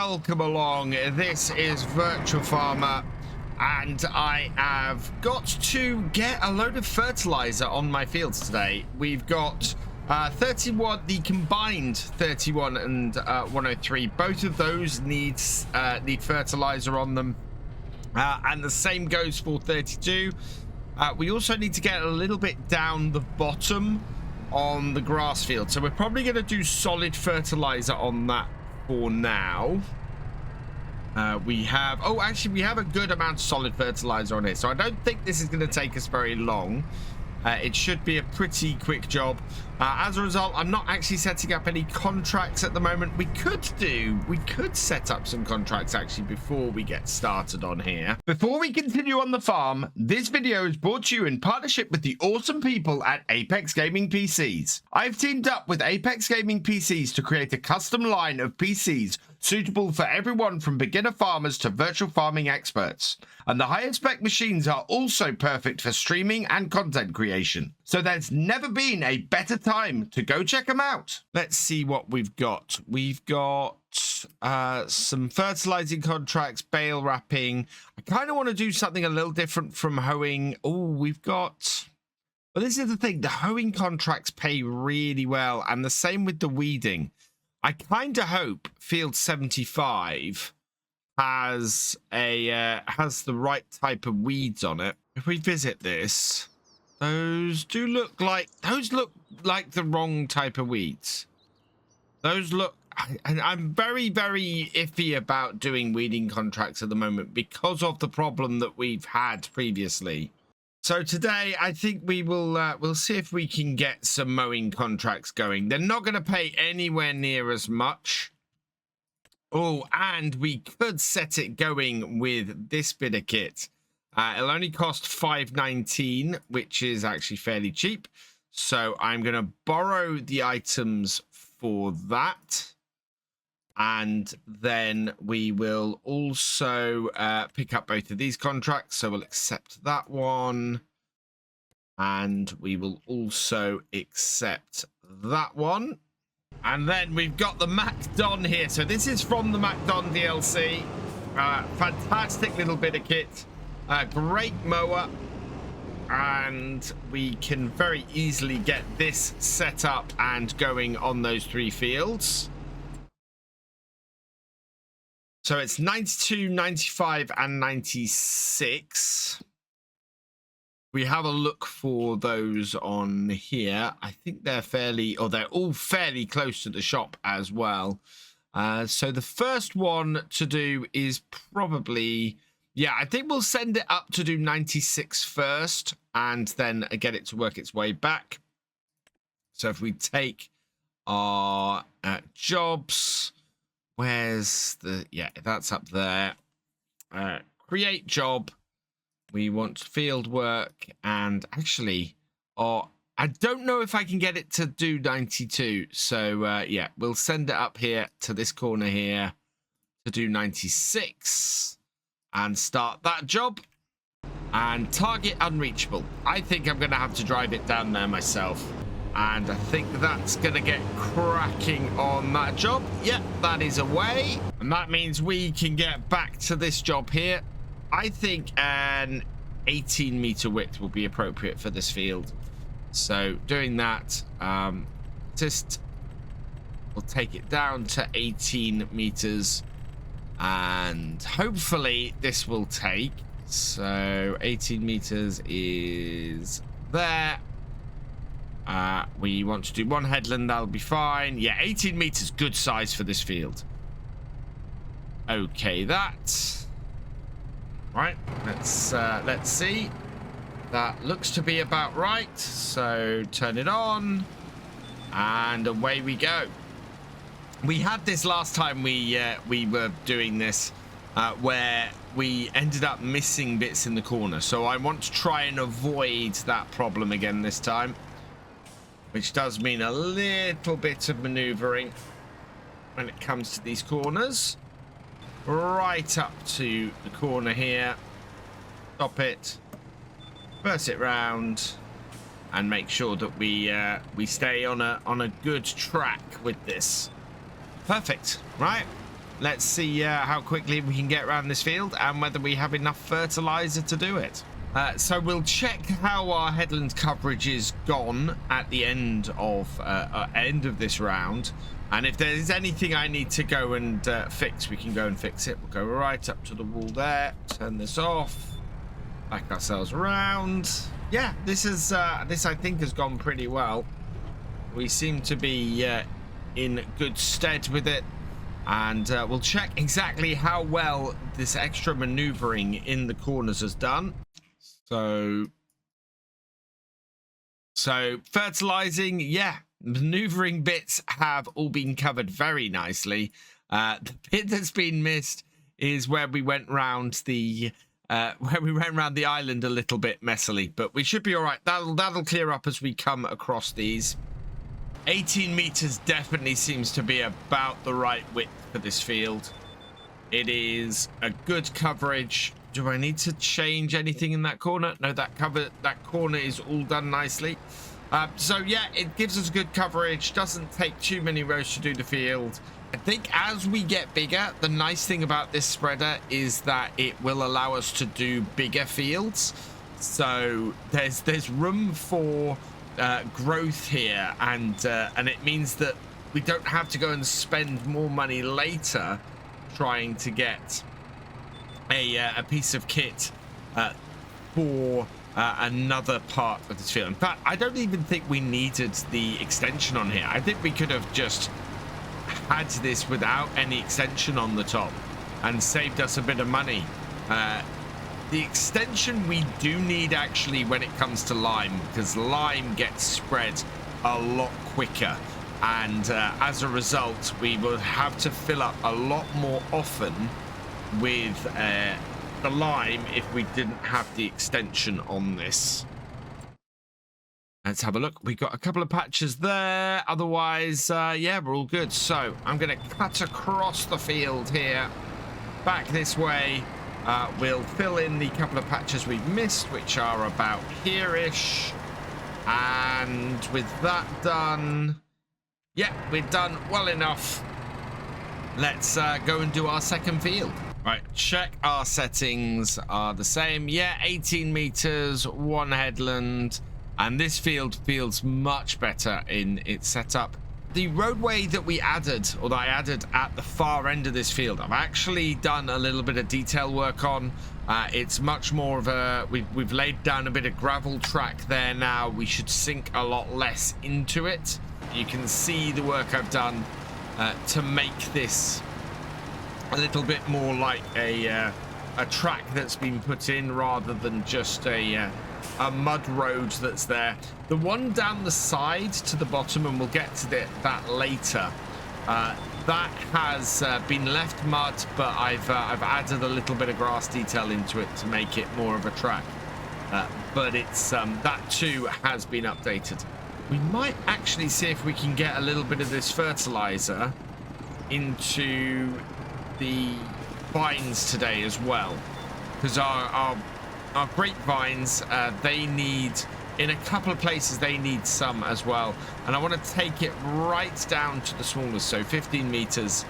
welcome along. This is Virtual Farmer, and I have got to get a load of fertilizer on my fields today. We've got 31, the combined 31 and 103. Both of those need fertilizer on them, and the same goes for 32. We also need to get a little bit down the bottom on the grass field, so we're probably going to do solid fertilizer on that for now. We have we have a good amount of solid fertilizer on it, so I don't think this is going to take us very long. It should be a pretty quick job. As a result, I'm not actually setting up any contracts at the moment. We could set up some contracts actually before we get started on here. Before we continue on the farm, this video is brought to you in partnership with the awesome people at Apex Gaming PCs. I've teamed up with Apex Gaming PCs to create a custom line of PCs suitable for everyone from beginner farmers to virtual farming experts. And the highest spec machines are also perfect for streaming and content creation. So there's never been a better time to go check them out. Let's see what we've got. We've got some fertilizing contracts, bale wrapping. I kind of want to do something a little different from hoeing. Oh, we've got... Well, this is the thing. The hoeing contracts pay really well, and the same with the weeding. I kind of hope Field 75 has the right type of weeds on it. If we visit this, those look like the wrong type of weeds. Those look, and I'm very, very iffy about doing weeding contracts at the moment because of the problem that we've had previously. So today, I think we will we'll see if we can get some mowing contracts going. They're not going to pay anywhere near as much. Oh, and we could set it going with this bit of kit. It'll only cost $5.19, which is actually fairly cheap. So I'm going to borrow the items for that. And then we will also pick up both of these contracts. So we'll accept that one. And we will also accept that one. And then we've got the MacDon here. So this is from the MacDon DLC. Fantastic little bit of kit. Great mower. And we can very easily get this set up and going on those 3 fields. So it's 92, 95, and 96. We have a look for those on here. I think they're they're all fairly close to the shop as well. So the first one to do is probably, yeah, I think we'll send it up to do 96 first and then get it to work its way back. So if we take our jobs... Where's the... Yeah, that's up there. Create job. We want field work. And actually, I don't know if I can get it to do 92. So, yeah, we'll send it up here to this corner here to do 96. And start that job. And target unreachable. I think I'm going to have to drive it down there myself. And I think that's going to get cracking on that job. Yep, that is away. And that means we can get back to this job here. I think an 18-meter width will be appropriate for this field. So doing that, we'll take it down to 18 meters. And hopefully this will take. So 18 meters is there. We want to do 1 headland, that'll be fine. Yeah, 18 meters, good size for this field. Okay, that. Right, let's see. That looks to be about right. So turn it on, and away we go. We had this last time we were doing this, where we ended up missing bits in the corner. So I want to try and avoid that problem again this time. Which does mean a little bit of maneuvering when it comes to these corners. Right up to the corner here. Stop it. Reverse it round. And make sure that we stay on a good track with this. Perfect. Right. let's see how quickly we can get around this field and whether we have enough fertilizer to do it. So we'll check how our headland coverage is gone at the end of this round, and if there's anything I need to go and fix, we can go and fix it. We'll go right up to the wall there, turn this off, back ourselves around. Yeah, this I think has gone pretty well. We seem to be in good stead with it, and we'll check exactly how well this extra maneuvering in the corners has done. So fertilizing, yeah, maneuvering bits have all been covered very nicely. The bit that's been missed is where we went round the island a little bit messily, but we should be all right. That'll clear up as we come across these. 18 meters definitely seems to be about the right width for this field. It is a good coverage. Do I need to change anything in that corner? No, that corner is all done nicely. So yeah, it gives us good coverage. Doesn't take too many rows to do the field. I think as we get bigger, the nice thing about this spreader is that it will allow us to do bigger fields. So there's room for growth here, and it means that we don't have to go and spend more money later trying to get a piece of kit for another part of this field. In fact, I don't even think we needed the extension on here. I think we could have just had this without any extension on the top and saved us a bit of money. The extension we do need actually when it comes to lime, because lime gets spread a lot quicker, and as a result we will have to fill up a lot more often with the lime if we didn't have the extension on this. Let's have a look. We got a couple of patches there. Otherwise, yeah, we're all good. So I'm going to cut across the field here, back this way. We'll fill in the couple of patches we've missed, which are about here-ish. And with that done, yeah, we're done well enough. Let's go and do our second field. Right, check our settings are the same. Yeah, 18 meters, one headland. And this field feels much better in its setup. The roadway that we added, or that I added at the far end of this field, I've actually done a little bit of detail work on. It's much more of a, we've laid down a bit of gravel track there now. We should sink a lot less into it. You can see the work I've done to make this a little bit more like a track that's been put in rather than just a mud road that's there. The one down the side to the bottom, and we'll get to that later, that has been left mud, but I've added a little bit of grass detail into it to make it more of a track. But it's that too has been updated. We might actually see if we can get a little bit of this fertilizer into the vines today as well, because our grapevines, they need, in a couple of places they need some as well, and I want to take it right down to the smallest, so 15 meters.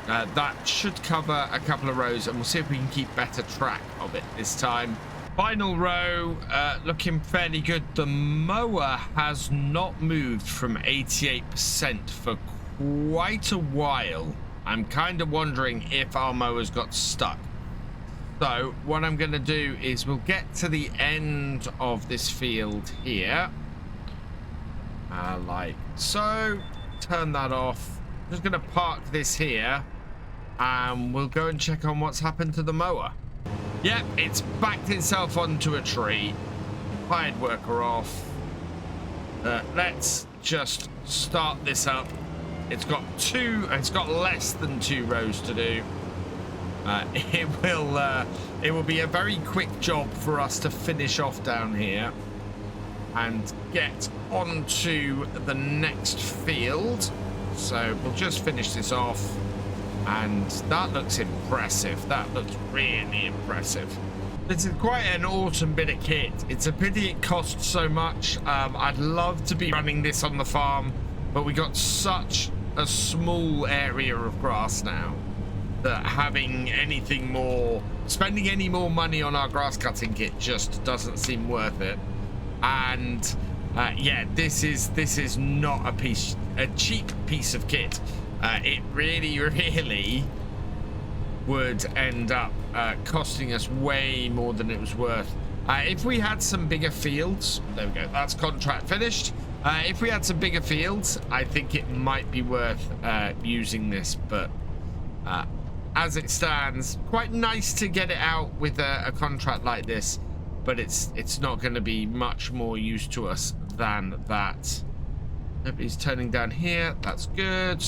That should cover a couple of rows, and we'll see if we can keep better track of it this time. Final row, looking fairly good. The mower has not moved from 88% for quite a while. I'm kind of wondering if our mower's got stuck. So what I'm going to do is we'll get to the end of this field here, like so. Turn that off. I'm just going to park this here, and we'll go and check on what's happened to the mower. Yep, it's backed itself onto a tree. Hired worker off. Let's just start this up. It's got less than 2 rows to do. It will be a very quick job for us to finish off down here and get onto the next field. So we'll just finish this off, and that looks impressive. That looks really impressive. This is quite an awesome bit of kit. It's a pity it costs so much. I'd love to be running this on the farm, but we got such a small area of grass now that having anything more, spending any more money on our grass cutting kit just doesn't seem worth it. And yeah, this is not a cheap piece of kit. It really would end up costing us way more than it was worth. If we had some bigger fields, there we go, that's contract finished. If we had some bigger fields, I think it might be worth using this, but as it stands, quite nice to get it out with a contract like this, but it's not going to be much more use to us than that. Nobody's turning down here, that's good.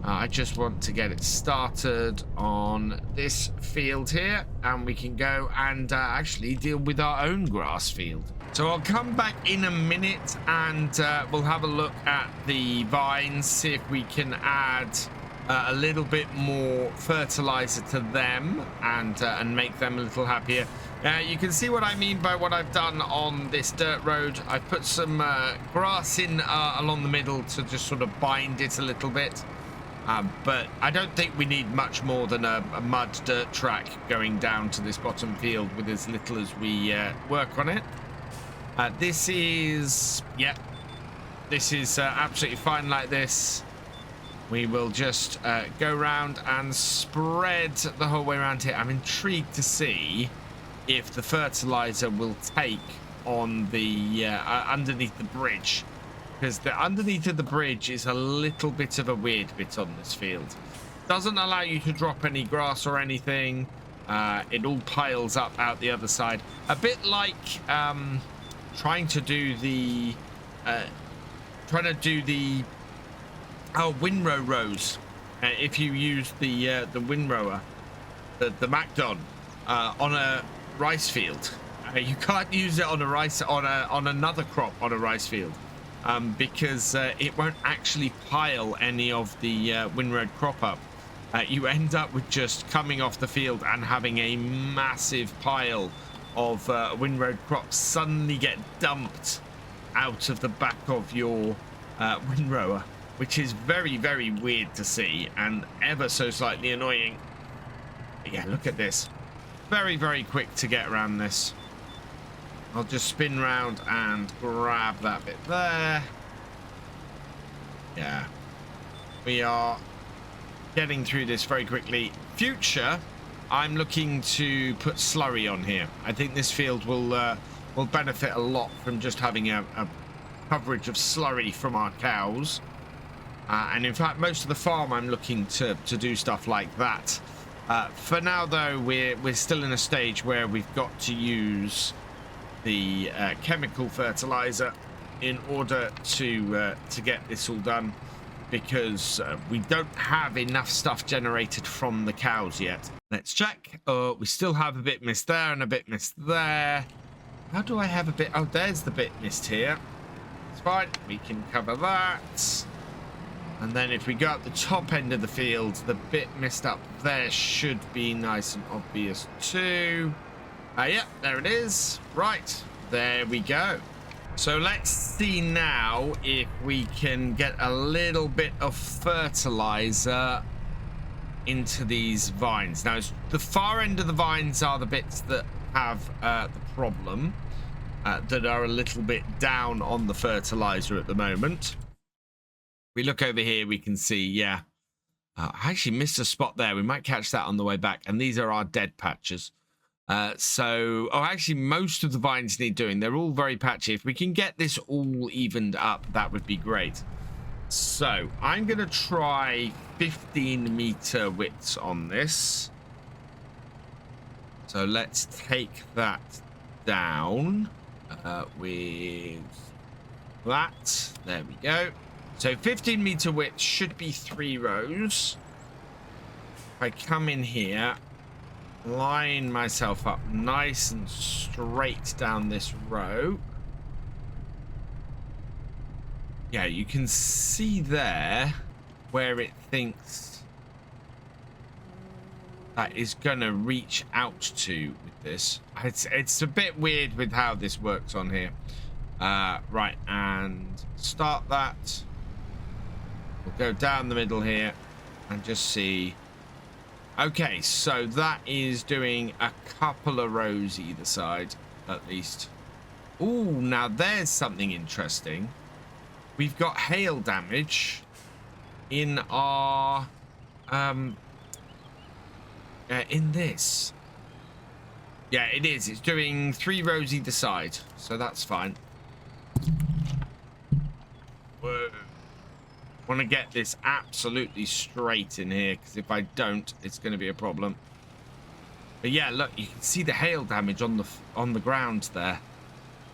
I just want to get it started on this field here, and we can go and actually deal with our own grass field. So I'll come back in a minute and we'll have a look at the vines, see if we can add a little bit more fertilizer to them and make them a little happier. You can see what I mean by what I've done on this dirt road. I've put some grass in along the middle to just sort of bind it a little bit. But I don't think we need much more than a mud dirt track going down to this bottom field with as little as we work on it. This is absolutely fine like this. We will just go around and spread the whole way around here. I'm intrigued to see if the fertilizer will take on the underneath the bridge. Because the underneath of the bridge is a little bit of a weird bit on this field. Doesn't allow you to drop any grass or anything. It all piles up out the other side. A bit like trying to do the windrow rows. If you use the windrower, the Macdon on a rice field, you can't use it on another crop on a rice field. Because it won't actually pile any of the windrow crop up. You end up with just coming off the field and having a massive pile of windrow crops suddenly get dumped out of the back of your windrower, which is very, very weird to see and ever so slightly annoying. But yeah, look at this. Very, very quick to get around this. I'll just spin round and grab that bit there. Yeah. We are getting through this very quickly. Future, I'm looking to put slurry on here. I think this field will benefit a lot from just having a coverage of slurry from our cows. And in fact, most of the farm I'm looking to do stuff like that. For now, though, we're still in a stage where we've got to use the chemical fertilizer in order to get this all done, because we don't have enough stuff generated from the cows yet. Let's check. Oh, we still have a bit missed there and a bit missed there. How do I have a bit? Oh, there's the bit missed here. It's fine, we can cover that. And then if we go up the top end of the field, the bit missed up there should be nice and obvious too. Yeah, there it is. Right, there we go. So let's see now if we can get a little bit of fertilizer into these vines. Now, the far end of the vines are the bits that have the problem, that are a little bit down on the fertilizer at the moment. We look over here, we can see, yeah, I actually missed a spot there. We might catch that on the way back. And these are our dead patches. Actually, most of the vines need doing. They're all very patchy. If we can get this all evened up, that would be great. So I'm going to try 15-meter widths on this. So let's take that down with that. There we go. So 15-meter width should be 3 rows. If I come in here, line myself up nice and straight down this row. Yeah, you can see there where it thinks that is going to reach out to with this. It's a bit weird with how this works on here. Right, and start that. We'll go down the middle here and just see Okay, so that is doing a couple of rows either side, at least. Oh, now there's something interesting. We've got hail damage in our in this. Yeah, it is. It's doing 3 rows either side, so that's fine. Whoa. Want to get this absolutely straight in here, because if I don't, it's going to be a problem. But yeah, look, you can see the hail damage on the ground there.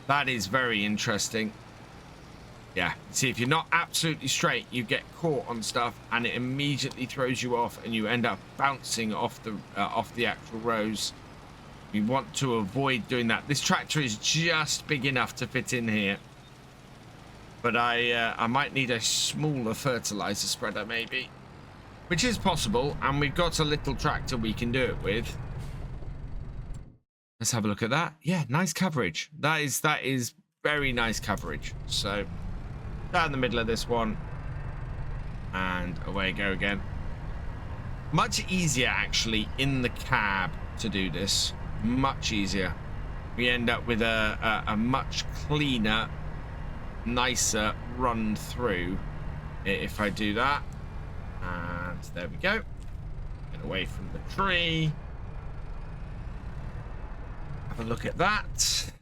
That is very interesting. Yeah, see, if you're not absolutely straight, you get caught on stuff, and it immediately throws you off, and you end up bouncing off the actual rows. You want to avoid doing that. This tractor is just big enough to fit in here, but I might need a smaller fertilizer spreader maybe, which is possible, and we've got a little tractor we can do it with. Let's have a look at that. Yeah, nice coverage. That is very nice coverage. So down the middle of this one, and away I go again. Much easier actually in the cab to do this. Much easier. We end up with a much cleaner, nicer run through if I do that. And there we go. Get away from the tree. Have a look at that.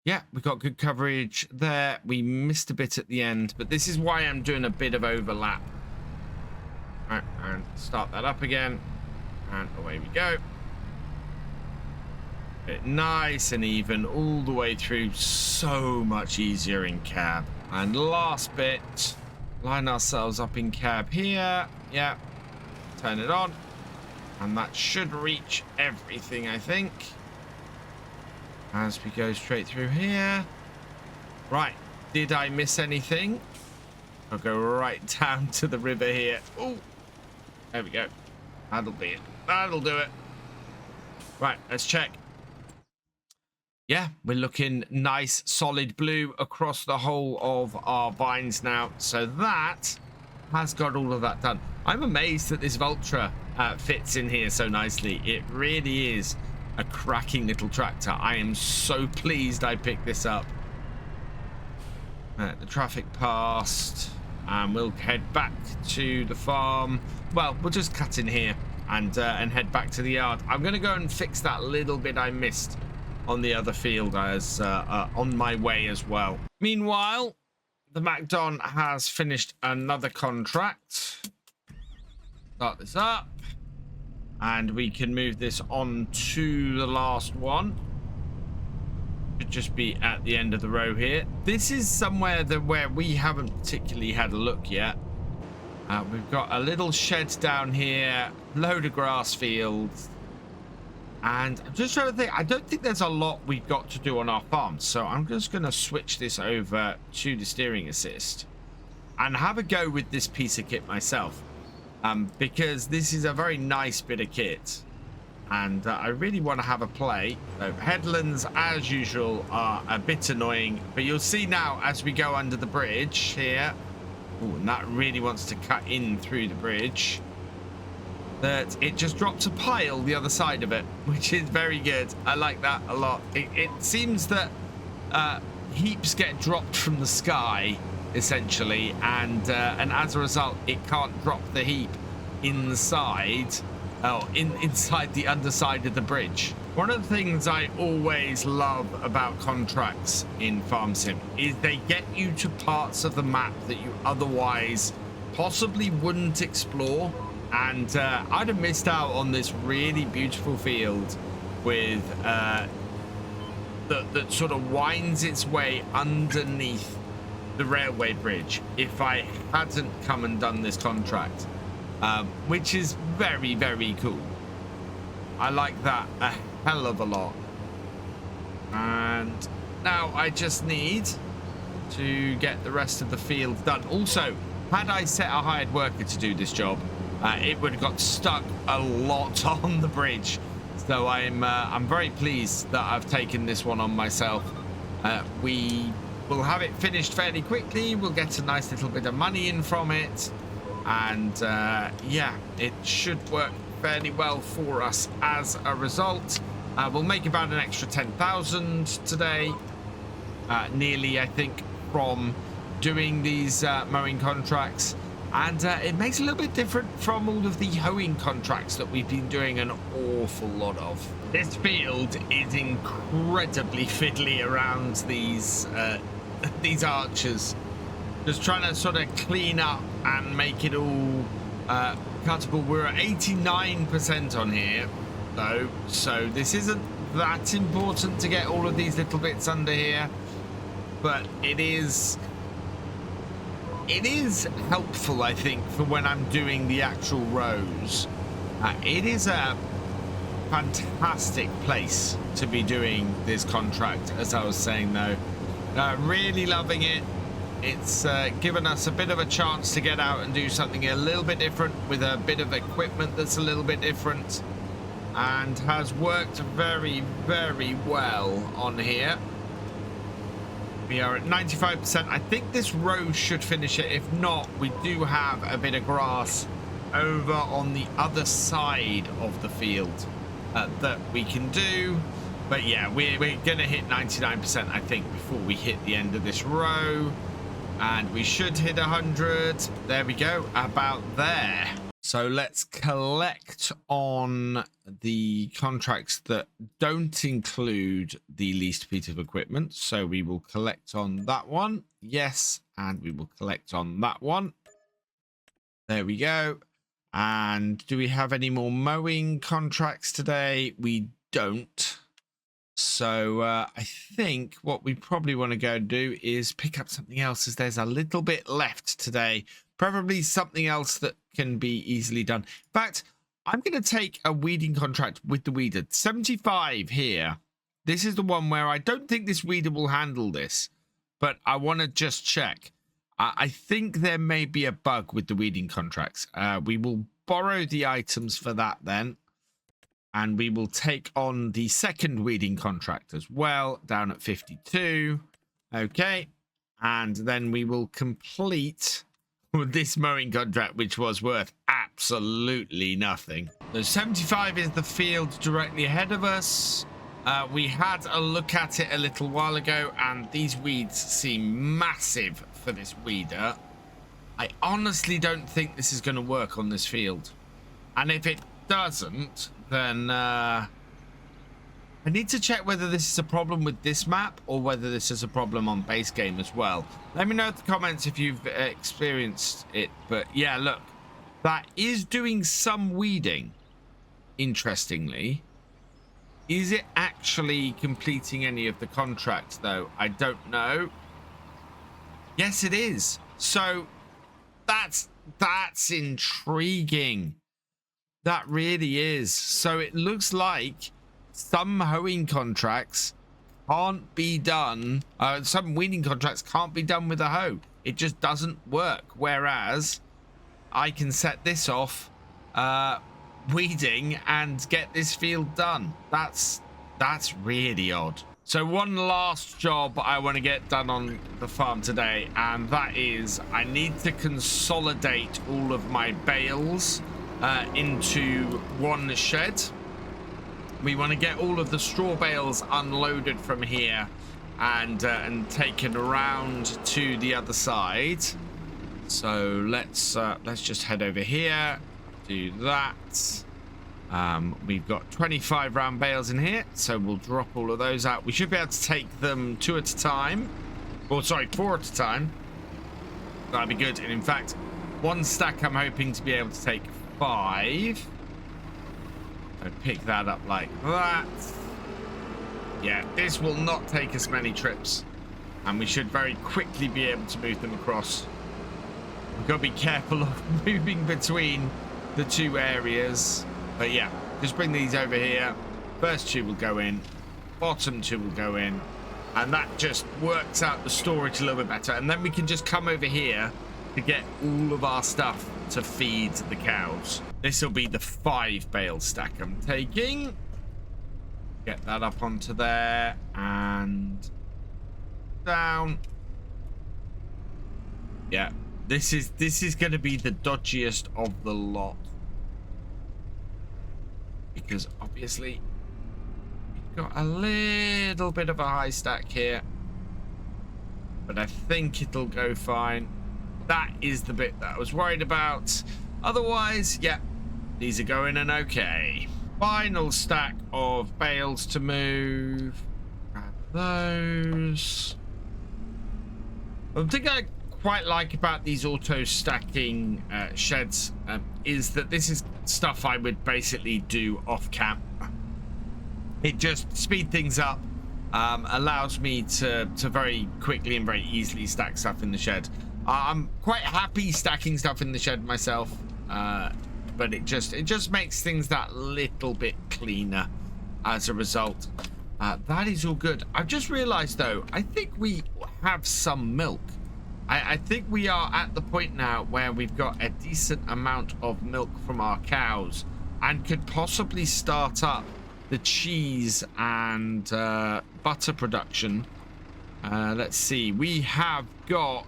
Yeah, we got good coverage there. We missed a bit at the end, but this is why I'm doing a bit of overlap. All right, and start that up again, and away we go. Bit nice and even all the way through. So much easier in cab. And last bit, line ourselves up in cab here. Yeah, turn it on, and that should reach everything, I think, as we go straight through here. Right, did I miss anything? I'll go right down to the river here. Oh, there we go. That'll be it. That'll do it. Right, let's check. Yeah, we're looking nice solid blue across the whole of our vines now. So that has got all of that done. I'm amazed that this Vultra fits in here so nicely. It really is a cracking little tractor. I am so pleased I picked this up. The traffic passed, and we'll head back to the farm. Well, we'll just cut in here and head back to the yard. I'm going to go and fix that little bit I missed on the other field as on my way as well. Meanwhile, the MacDon has finished another contract. Start this up, and we can move this on to the last one. Should just be at the end of the row here. This is somewhere where we haven't particularly had a look yet. We've got a little shed down here, load of grass fields. And I'm just trying to think, I don't think there's a lot we've got to do on our farm. So I'm just going to switch this over to the steering assist and have a go with this piece of kit myself. Because this is a very nice bit of kit. And I really want to have a play. So headlands, as usual, are a bit annoying. But you'll see now as we go under the bridge here. Ooh, and that really wants to cut in through the bridge. That it just drops a pile the other side of it, which is very good. I like that a lot. It seems that heaps get dropped from the sky, essentially, and as a result, it can't drop the heap inside the underside of the bridge. One of the things I always love about contracts in Farm Sim is they get you to parts of the map that you otherwise possibly wouldn't explore. And I'd have missed out on this really beautiful field with that sort of winds its way underneath the railway bridge if I hadn't come and done this contract, which is very, very cool. I like that a hell of a lot. And now I just need to get the rest of the field done. Also, had I set a hired worker to do this job, it would have got stuck a lot on the bridge. So I'm very pleased that I've taken this one on myself. We will have it finished fairly quickly. We'll get a nice little bit of money in from it. And yeah, it should work fairly well for us as a result. We'll make about an extra 10,000 today, nearly, I think, from doing these mowing contracts. And it makes a little bit different from all of the hoeing contracts that we've been doing an awful lot of. This field is incredibly fiddly around these archers. Just trying to sort of clean up and make it all cuttable. We're at 89% on here, though, so this isn't that important to get all of these little bits under here, but it is helpful, I think, for when I'm doing the actual rows. It is a fantastic place to be doing this contract, as I was saying, though. Really loving it. It's given us a bit of a chance to get out and do something a little bit different with a bit of equipment that's a little bit different, and has worked very, very well on here. We are at 95%. I think this row should finish it. If not, we do have a bit of grass over on the other side of the field that we can do. But yeah, we're going to hit 99%, I think, before we hit the end of this row. And we should hit 100. There we go, about there. So let's collect on the contracts that don't include the least piece of equipment. So we will collect on that one. Yes, and we will collect on that one. There we go. And do we have any more mowing contracts today? We don't. So I think what we probably want to go do is pick up something else, as there's a little bit left today. Probably something else that can be easily done. In fact, I'm going to take a weeding contract with the weeder. 75 here. This is the one where I don't think this weeder will handle this, but I want to just check. I think there may be a bug with the weeding contracts. We will borrow the items for that then. And we will take on the second weeding contract as well, down at 52. Okay. And then we will complete this mowing contract, which was worth absolutely nothing. So 75 is the field directly ahead of us. We had a look at it a little while ago, and these weeds seem massive for this weeder. I honestly don't think this is going to work on this field. And if it doesn't, then I need to check whether this is a problem with this map or whether this is a problem on base game as well. Let me know in the comments if you've experienced it. But yeah, look, that is doing some weeding, interestingly. Is it actually completing any of the contracts, though? I don't know. Yes, it is. So that's intriguing. That really is. So it looks like some hoeing contracts can't be done. Some weeding contracts can't be done with a hoe. It just doesn't work. Whereas I can set this off weeding and get this field done. That's really odd. So one last job I want to get done on the farm today, and that is I need to consolidate all of my bales into one shed. We want to get all of the straw bales unloaded from here and taken around to the other side. So let's just head over here, do that. We've got 25 round bales in here, so we'll drop all of those out. We should be able to take them 2 at a time, or sorry, 4 at a time. That'd be good. And in fact, one stack I'm hoping to be able to take 5. So pick that up like that. Yeah, this will not take us many trips, and we should very quickly be able to move them across. We've got to be careful of moving between the 2 areas. But yeah, just bring these over here. First 2 will go in, bottom 2 will go in, and that just works out the storage a little bit better. And then we can just come over here to get all of our stuff to feed the cows. This will be the 5 bale stack I'm taking. Get that up onto there and down. Yeah, this is going to be the dodgiest of the lot. because obviously we've got a little bit of a high stack here, but I think it'll go fine. That is the bit that I was worried about. Otherwise, yeah, these are going in okay. Final stack of bales to move. Grab those. The thing I quite like about these auto stacking sheds is that this is stuff I would basically do off camp. It just speeds things up, allows me to very quickly and very easily stack stuff in the shed. I'm quite happy stacking stuff in the shed myself, but it just makes things that little bit cleaner as a result. That is all good. I've just realized though, I think we have some milk. I think we are at the point now where we've got a decent amount of milk from our cows and could possibly start up the cheese and butter production. Let's see, we have got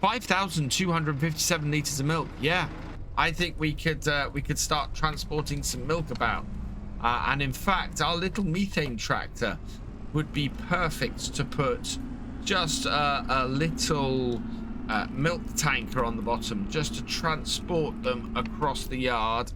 5,257 liters of milk. Yeah, I think we could start transporting some milk about. And in fact, our little methane tractor would be perfect to put just a little milk tanker on the bottom just to transport them across the yard.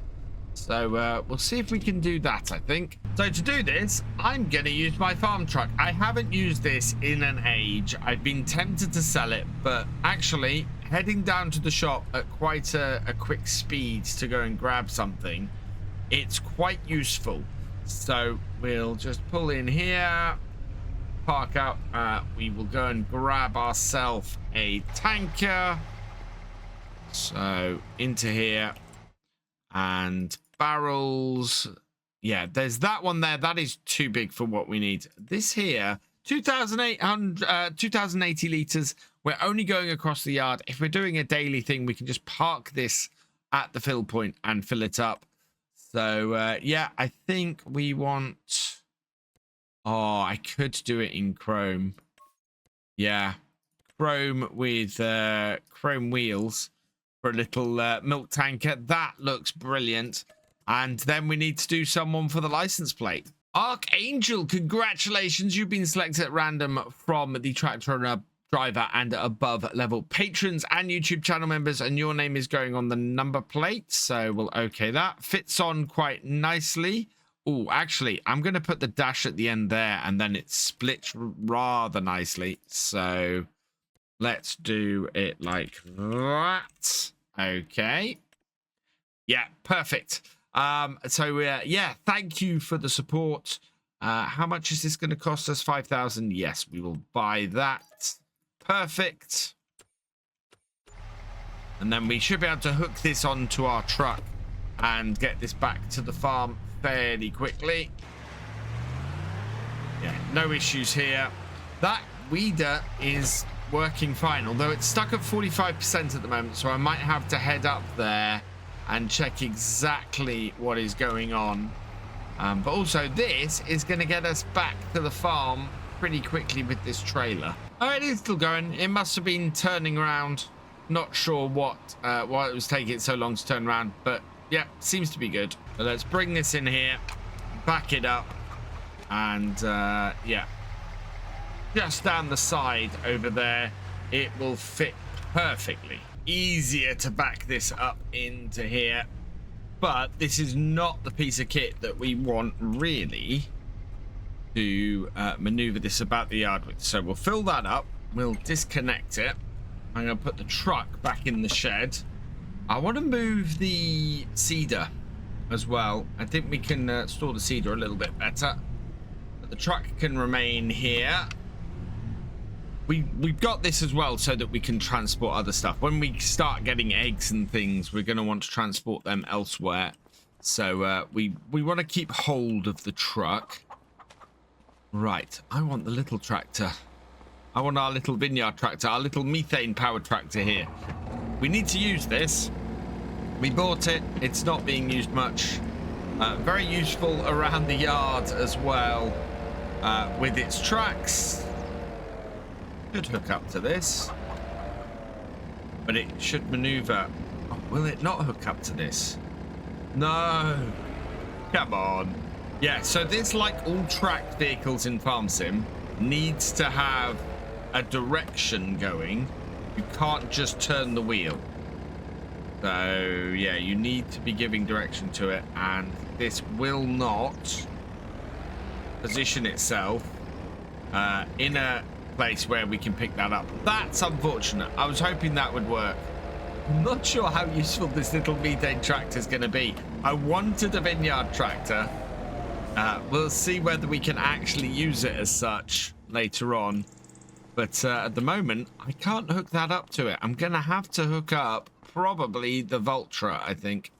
So we'll see if we can do that, I think. So to do this, I'm going to use my farm truck. I haven't used this in an age. I've been tempted to sell it, but actually heading down to the shop at quite a quick speed to go and grab something, it's quite useful. So we'll just pull in here, park up. We will go and grab ourselves a tanker. So into here. And barrels, yeah, there's that one there. That is too big for what we need. This here, 2,080 liters. We're only going across the yard. If we're doing a daily thing, we can just park this at the fill point and fill it up. So yeah, I think we want, oh, I could do it in chrome. Yeah, chrome with chrome wheels for a little milk tanker. That looks brilliant. And then we need to do someone for the license plate. ArkAngil, congratulations. You've been selected at random from the tractor owner, driver and above level patrons and YouTube channel members, and your name is going on the number plate. So we'll okay that. Fits on quite nicely. Oh, actually, I'm going to put the dash at the end there, and then it splits rather nicely. So let's do it like that. Okay. Yeah, perfect. So yeah, thank you for the support. How much is this going to cost us? 5,000. Yes, we will buy that. Perfect. And then we should be able to hook this onto our truck and get this back to the farm fairly quickly. Yeah, no issues here. That weeder is working fine, although it's stuck at 45% at the moment, so I might have to head up there and check exactly what is going on. But also this is going to get us back to the farm pretty quickly with this trailer. Oh, it is still going. It must have been turning around. Not sure why it was taking so long to turn around, but yeah, seems to be good. So let's bring this in here, back it up, and yeah, just down the side over there, it will fit perfectly. Easier to back this up into here, but this is not the piece of kit that we want really to maneuver this about the yard with. So we'll fill that up, we'll disconnect it. I'm going to put the truck back in the shed. I want to move the seeder as well. I think we can store the seeder a little bit better, but the truck can remain here. We've got this as well so that we can transport other stuff. When we start getting eggs and things, we're going to want to transport them elsewhere. So we want to keep hold of the truck. Right, I want the little tractor. I want our little vineyard tractor, our little methane powered tractor here. We need to use this. We bought it. It's not being used much. Very useful around the yard as well with its tracks. Should hook up to this, but it should maneuver. Oh, will it not hook up to this? No. Come on. Yeah, so this, like all tracked vehicles in Farm Sim, needs to have a direction going. You can't just turn the wheel. So, yeah, you need to be giving direction to it, and this will not position itself in a place where we can pick that up. That's unfortunate. I was hoping that would work. I'm not sure how useful this little methane tractor is going to be. I wanted a vineyard tractor. We'll see whether we can actually use it as such later on. But at the moment, I can't hook that up to it. I'm going to have to hook up probably the Vultra, I think.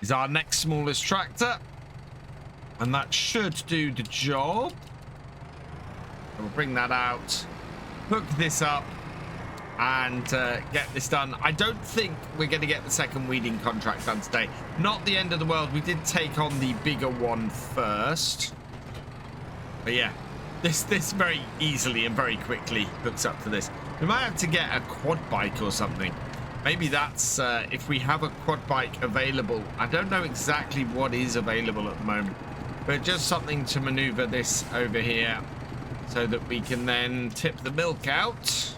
Is our next smallest tractor. And that should do the job. We'll bring that out, hook this up, and get this done. I don't think we're going to get the second weeding contract done today. Not the end of the world. We did take on the bigger one first. But yeah, this very easily and very quickly hooks up to this. We might have to get a quad bike or something. Maybe that's if we have a quad bike available. I don't know exactly what is available at the moment, but just something to maneuver this over here so that we can then tip the milk out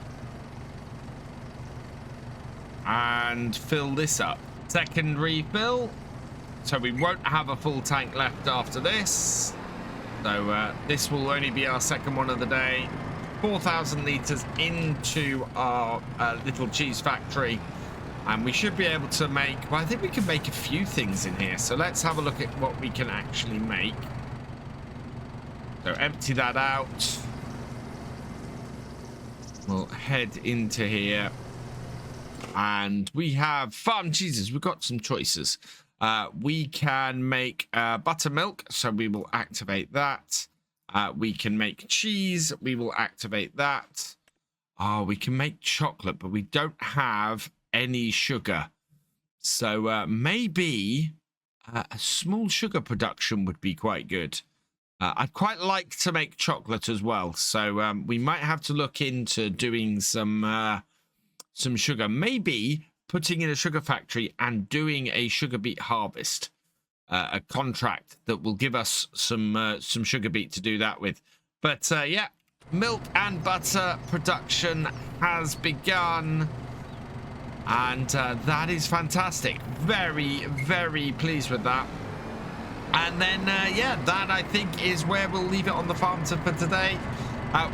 and fill this up. Second refill, so we won't have a full tank left after this. So this will only be our second one of the day. 4,000 litres into our little cheese factory, and we should be able to make, well, I think we can make a few things in here. So let's have a look at what we can actually make. So empty that out. We'll head into here. And we have farm cheeses. We've got some choices. We can make buttermilk. So we will activate that. We can make cheese. We will activate that. Oh, we can make chocolate, but we don't have any sugar. So maybe a small sugar production would be quite good. I'd quite like to make chocolate as well, so we might have to look into doing some sugar. Maybe putting in a sugar factory and doing a sugar beet harvest, a contract that will give us some sugar beet to do that with. But yeah, milk and butter production has begun, and that is fantastic. Very, very pleased with that. And then, yeah, that I think is where we'll leave it on the farm for today.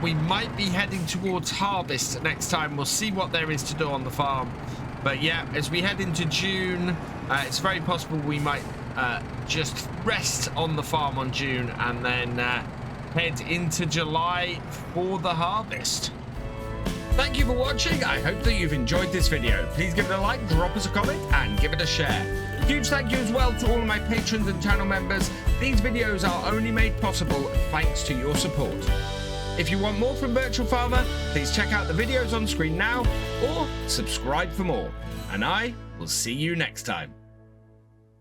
We might be heading towards harvest next time. We'll see what there is to do on the farm. But yeah, as we head into June, it's very possible we might just rest on the farm on June and then head into July for the harvest. Thank you for watching. I hope that you've enjoyed this video. Please give it a like, drop us a comment, and give it a share. Huge thank you as well to all of my patrons and channel members. These videos are only made possible thanks to your support. If you want more from Virtual Farmer, please check out the videos on screen now or subscribe for more. And I will see you next time.